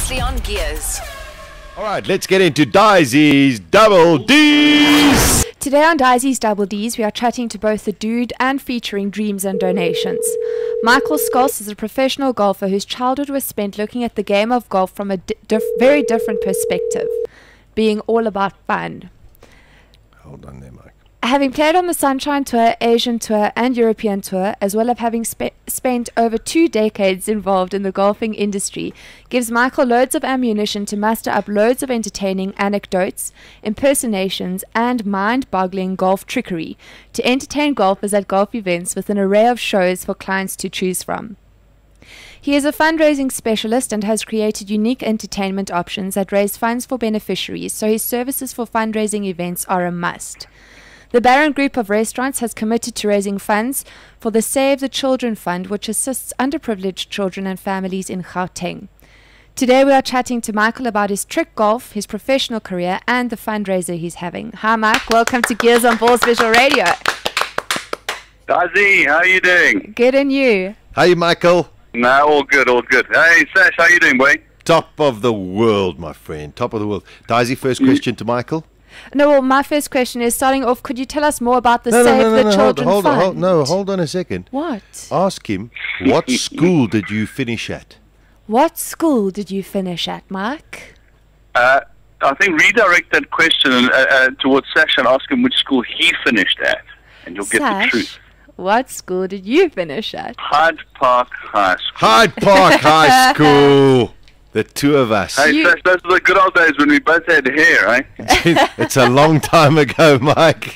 Previously on Gears. All right, let's get into Disi's Double Ds. Today on Disi's Double Ds, we are chatting to both the dude and featuring dreams and donations. Michael Scholz is a professional golfer whose childhood was spent looking at the game of golf from a very different perspective, being all about fun. Hold on there, Mike. Having played on the Sunshine Tour, Asian Tour and European Tour, as well as having spent over 2 decades involved in the golfing industry, gives Michael loads of ammunition to muster up loads of entertaining anecdotes, impersonations and mind-boggling golf trickery to entertain golfers at golf events with an array of shows for clients to choose from. He is a fundraising specialist and has created unique entertainment options that raise funds for beneficiaries, so his services for fundraising events are a must. The Barron Group of Restaurants has committed to raising funds for the Save the Children Fund, which assists underprivileged children and families in Gauteng. Today we are chatting to Michael about his trick golf, his professional career, and the fundraiser he's having. Hi, Mike. Welcome to Gears on Balls Visual Radio. Disi, how are you doing? Good, and you? How are you, Michael? No, all good, all good. Hey, Sash, how you doing, boy? Top of the world, my friend. Top of the world. Disi, first question to Michael. No, well, my first question is, starting off, could you tell us more about the Save the Children Fund? Hold on a second. What? Ask him, what school did you finish at? What school did you finish at, Mike? I think redirect that question towards Sash and ask him which school he finished at, and you'll get the truth. What school did you finish at? Hyde Park High School. Hyde Park High School. The two of us. Hey, Sash, those are the good old days when we both had hair, eh? It's a long time ago, Mike.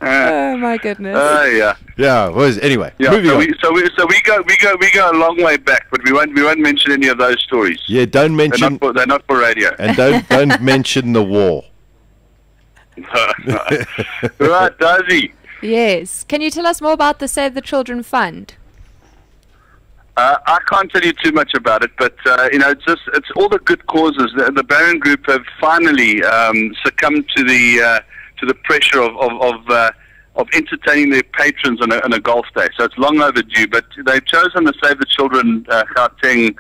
Oh my goodness. Yeah. Yeah. Anyway. Yeah. Moving on. So we go a long way back, but we won't mention any of those stories. Yeah. Don't mention. They're not for radio. And don't mention the war. Right, Disi. Yes. Can you tell us more about the Save the Children Fund? I can't tell you too much about it, but it's all the good causes. The Barron Group have finally succumbed to the pressure of entertaining their patrons on a golf day. So it's long overdue. But they've chosen to Save the Children Gauteng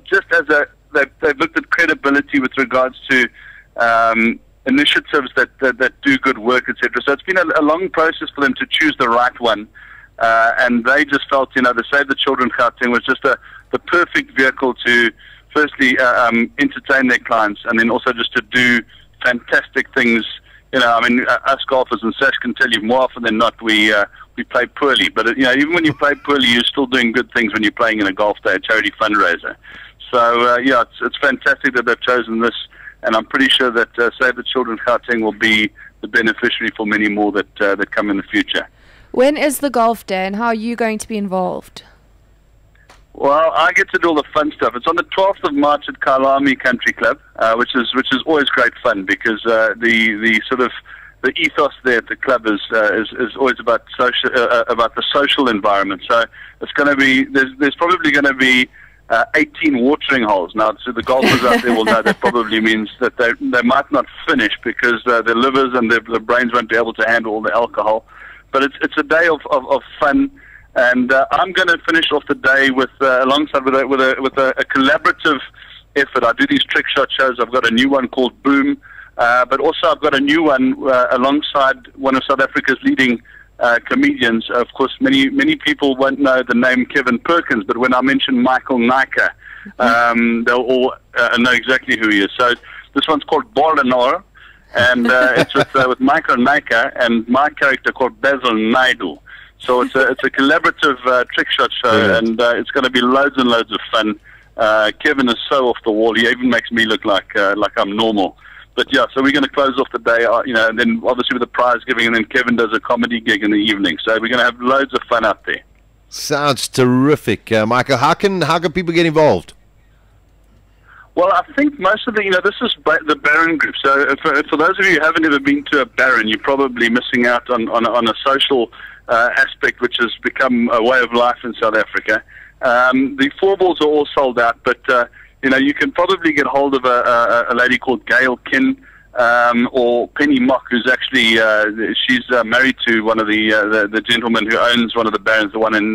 just as they've looked at credibility with regards to initiatives that do good work, etc. So it's been a long process for them to choose the right one. And they just felt, the Save the Children Gauteng was just the perfect vehicle to, firstly, entertain their clients, and then also just to do fantastic things. Us golfers, and Sash can tell you more often than not, we play poorly. But even when you play poorly, you're still doing good things when you're playing in a golf day, a charity fundraiser. So it's fantastic that they've chosen this, and I'm pretty sure that Save the Children Gauteng will be the beneficiary for many more that come in the future. When is the golf day, and how are you going to be involved? Well, I get to do all the fun stuff. It's on the 12th of March at Kyalami Country Club, which is always great fun because the sort of the ethos there at the club is always about the social environment. So it's going to be there's probably going to be 18 watering holes. Now, so the golfers out there will know that probably means that they might not finish because their livers and their brains won't be able to handle all the alcohol. But it's a day of fun, and I'm going to finish off the day alongside with a collaborative effort. I do these trick shot shows. I've got a new one called Boom, but also I've got a new one alongside one of South Africa's leading comedians. Of course, many people won't know the name Kevin Perkins, but when I mention Michael Naicker, they'll all know exactly who he is. So this one's called Ball and All. And it's with Michael Naicker and my character called Basil Naidu. So it's a collaborative trick shot show, and it's going to be loads and loads of fun. Kevin is so off the wall; he even makes me look like I'm normal. But yeah, so we're going to close off the day, and then obviously with the prize giving, and then Kevin does a comedy gig in the evening. So we're going to have loads of fun out there. Sounds terrific, Michael. How can people get involved? Well, I think most of this is the Barron Group. So for those of you who haven't ever been to a Barron, you're probably missing out on a social aspect which has become a way of life in South Africa. The four balls are all sold out, but you can probably get hold of a lady called Gail Kinn or Penny Mock, who's actually she's married to one of the gentlemen who owns one of the Barons, the one in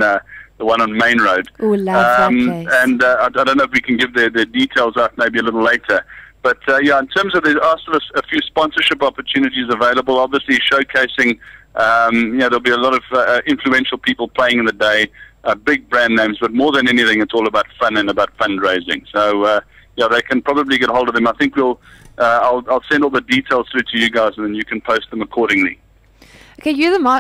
one on Main Road. Oh, love that place. And I don't know if we can give the details out maybe a little later. But yeah, in terms of there are sort of a few sponsorship opportunities available. Obviously, showcasing. There'll be a lot of influential people playing in the day, big brand names. But more than anything, it's all about fun and about fundraising. So yeah, they can probably get hold of them. I think I'll send all the details through to you guys, and then you can post them accordingly. Okay,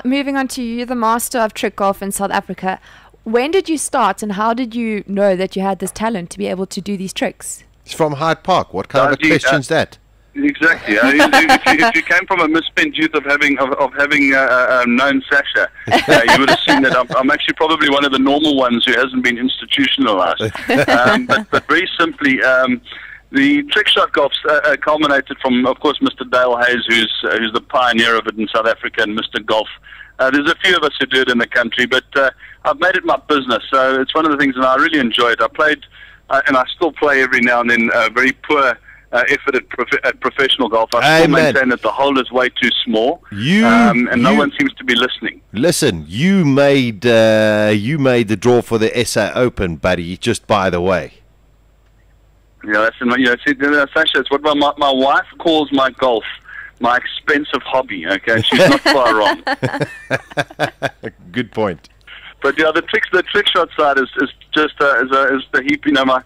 moving on to you're the master of trick golf in South Africa. When did you start, and how did you know that you had this talent to be able to do these tricks? It's from Hyde Park. What kind of a question's that? Exactly. If you came from a misspent youth of having known Sasha, you would have seen that I'm actually probably one of the normal ones who hasn't been institutionalized. But very simply, the trick shot golf culminated from, of course, Mr. Dale Hayes, who's the pioneer of it in South Africa, and Mr. Golf. There's a few of us who do it in the country, but I've made it my business. So it's one of the things, and I really enjoy it. I played, and I still play every now and then, very poor effort at professional golf. I still maintain that the hole is way too small, and no one seems to be listening. Listen, you made the draw for the SA Open, buddy, just by the way. Yeah, Sasha, it's what my wife calls my golf. My expensive hobby, okay? She's not far wrong. Good point. But yeah, the trick shot side is just is the heap. You know, my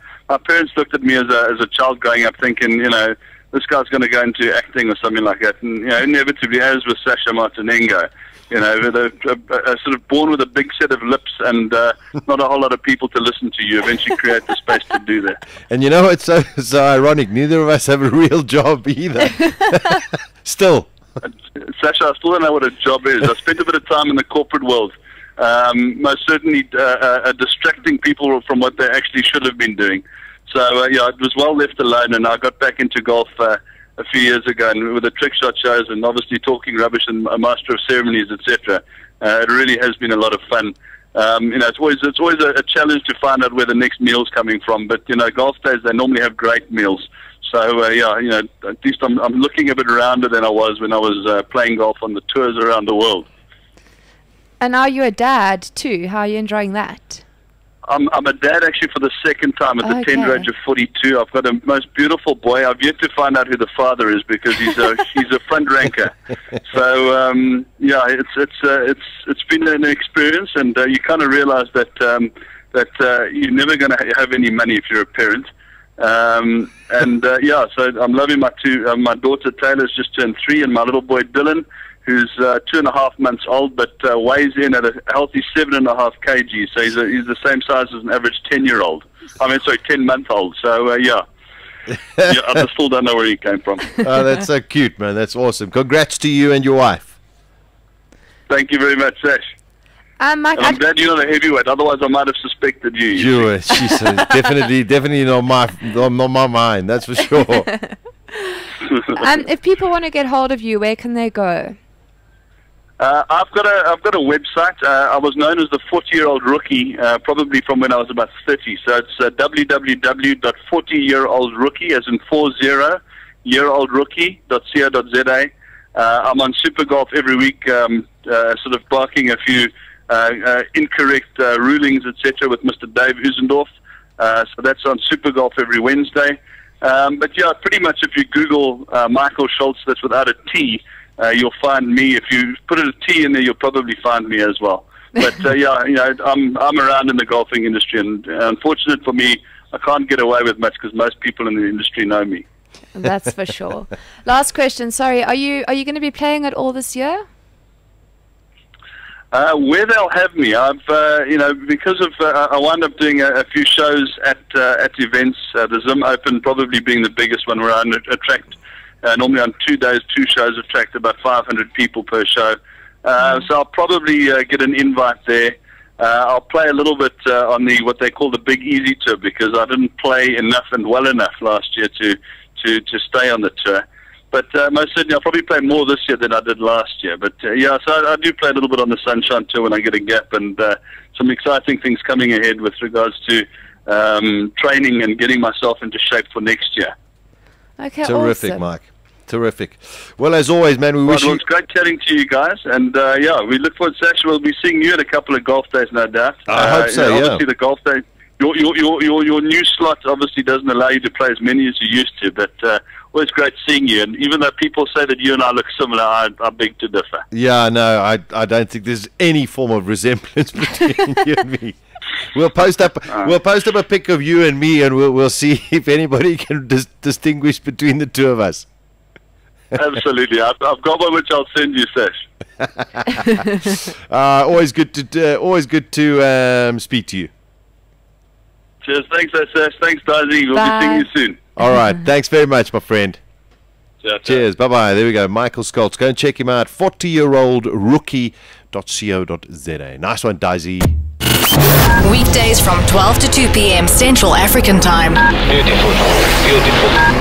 parents looked at me as a child growing up, thinking, you know, this guy's going to go into acting or something like that. And you know, inevitably, as with Sasha Martinengo, you know, they're sort of born with a big set of lips and not a whole lot of people to listen to. You eventually create the space to do that. And you know, it's so ironic. Neither of us have a real job either. Still. Sasha, I still don't know what a job is. I spent a bit of time in the corporate world. Most certainly distracting people from what they actually should have been doing. So, yeah, it was well left alone, and I got back into golf a few years ago, and with the trick shot shows and obviously talking rubbish and a master of ceremonies, etc. It really has been a lot of fun. You know, it's always a challenge to find out where the next meal's coming from, but, you know, golf days, they normally have great meals. So, yeah, you know, at least I'm looking a bit rounder than I was when I was playing golf on the tours around the world. And now you're a dad, too. How are you enjoying that? I'm a dad, actually, for the second time at the tender age of 42. I've got a most beautiful boy. I've yet to find out who the father is because he's a front ranker. So, yeah, it's been an experience, and you kind of realize that you're never going to have any money if you're a parent. Yeah, so I'm loving my my daughter Taylor's just turned 3, and my little boy Dylan, who's 2.5 months old, but weighs in at a healthy 7.5 kg. So he's the same size as an average 10-year-old. 10-month-old. So yeah, I still don't know where he came from. Oh, that's so cute, man. That's awesome. Congrats to you and your wife. Thank you very much, Sash. Mike, and I'm glad you're not a heavyweight. Otherwise, I might have suspected you. Sure, she's definitely not my mind. That's for sure. If people want to get hold of you, where can they go? I've got a website. I was known as the 40-year-old rookie, probably from when I was about 30. So it's www.40yearoldrookie, as in 40-year-old-rookie.co.za. I'm on Super Golf every week, sort of barking a few incorrect rulings, etc., with Mr. Dave Usendorf. So that's on Super Golf every Wednesday. But yeah, pretty much if you Google Michael Scholz, that's without a T, you'll find me. If you put a T in there, you'll probably find me as well. But yeah, you know, I'm around in the golfing industry, and unfortunate for me, I can't get away with much because most people in the industry know me. That's for sure. Last question. Sorry, are you going to be playing at all this year? Where they'll have me, I've you know, because of I wound up doing a few shows at events. The Zim Open probably being the biggest one, where I attract normally on 2 days, 2 shows attract about 500 people per show. So I'll probably get an invite there. I'll play a little bit on what they call the Big Easy Tour, because I didn't play enough and well enough last year to stay on the tour. But most certainly I'll probably play more this year than I did last year. But yeah, so I do play a little bit on the Sunshine Tour when I get a gap, and some exciting things coming ahead with regards to training and getting myself into shape for next year. Okay, terrific, awesome. Mike. Terrific. Well, as always, man, we wish Well, you... it's great chatting to you guys, and we look forward to Sash. We'll be seeing you at a couple of golf days, no doubt. I hope so. Obviously, the golf day. Your new slot obviously doesn't allow you to play as many as you used to, but always great seeing you. And even though people say that you and I look similar, I beg to differ. Yeah, no, I don't think there's any form of resemblance between you and me. We'll post up a pic of you and me, and we'll see if anybody can distinguish between the two of us. Absolutely, I've got one which I'll send you, Sash. Always good to speak to you. Cheers, thanks, Sash. Thanks, Disi. We'll Bye. be seeing you soon. All right, thanks very much, my friend. Cheers. Bye-bye. There we go. Michael Scholz. Go and check him out. 40-year-old rookie.co.za. Nice one, Disi. Weekdays from 12 to 2 p.m. Central African Time. Beautiful.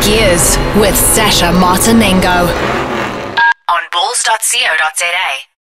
Gears with Sasha Martinengo on balls.co.za.